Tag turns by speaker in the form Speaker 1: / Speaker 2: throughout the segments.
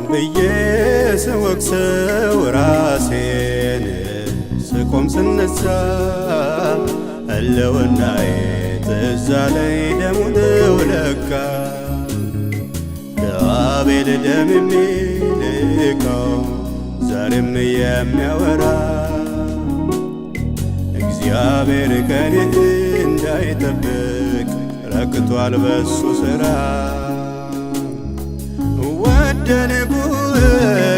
Speaker 1: ብዬ ስወቅሰው ራሴን ስቆም ስነሳ ህልውናዬ ትዝ አለኝ ደሙ ነው ለካ ለአቤል ደም የሚልከው ዛሬም የሚያወራ እግዚአብሔር ከኔ እንዳይጠብቅ ረክቷል በሱ ሥራ። ወደድኩ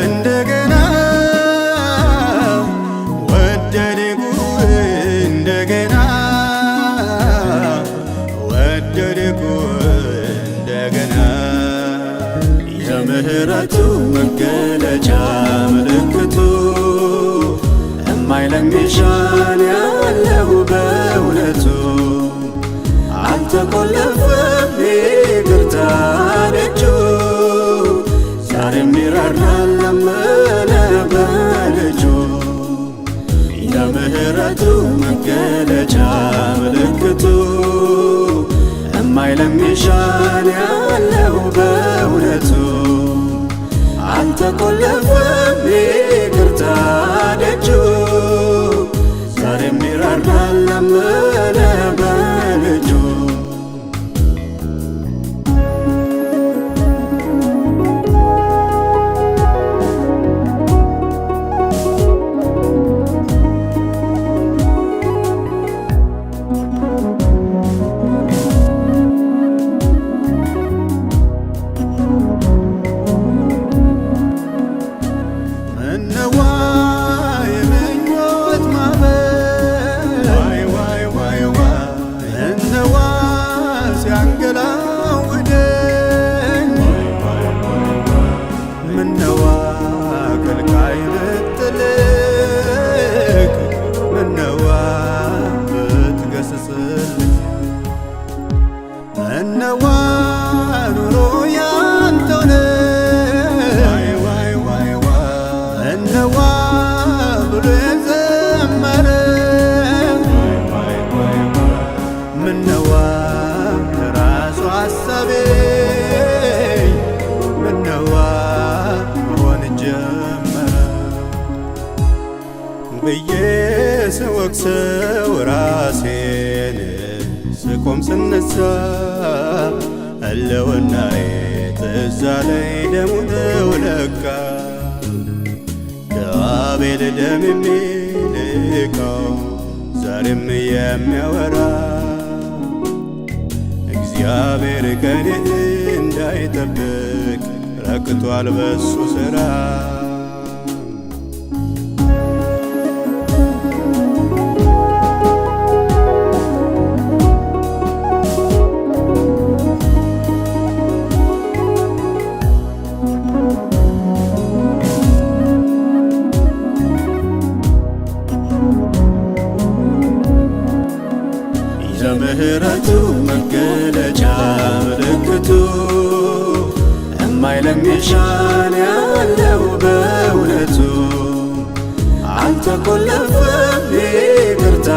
Speaker 1: እንደገና ወደድኩ እንደገና ወደድኩ እንደገና የምህረቱ መገለጫ ምልክቱ እማይለምሻን ያለው በእውነቱ አልተቆለፈም ይቅርታ ደጁ ዛሬም ይራራል ለመነ በልጁ የምህረቱ መገለጫ ምልክቱ እማይለምሻን ያለው በእውነቱ አልተቆለፈም ይቅርታ ደጁ ዛሬም ይራራል ለመነ በልጁ። ምነዋ ከልካይ ብትልክ ምነዋ ብትገስጽልኝ ምነዋ ኑሮ ያንተው ነው ምነዋ ብሎ የዘመረ ምነዋ ራሱ ሐሳቤ ምነዋ ብዬ ስወቅሰው ራሴን ስቆም ስነሳ ህልውናዬ ትዝ አለኝ ደሙ ነው ለካ ለአቤል ደም የሚልከው ዛሬም የሚያወራ እግዚአብሔር ከኔ እንዳይጠብቅ ረክቷል በሱ ሥራ። የምህረቱ መገለጫ ምልክቱ እማይለምሻን ያለው በእውነቱ አልተቆለፈም ይቅርታ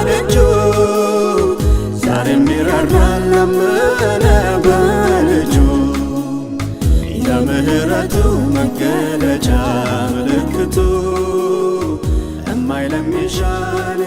Speaker 1: ደጁ ዛሬም ይራራል ለመነ በልጁ የምህረቱ መገለጫ ምልክቱ እማይለምሻን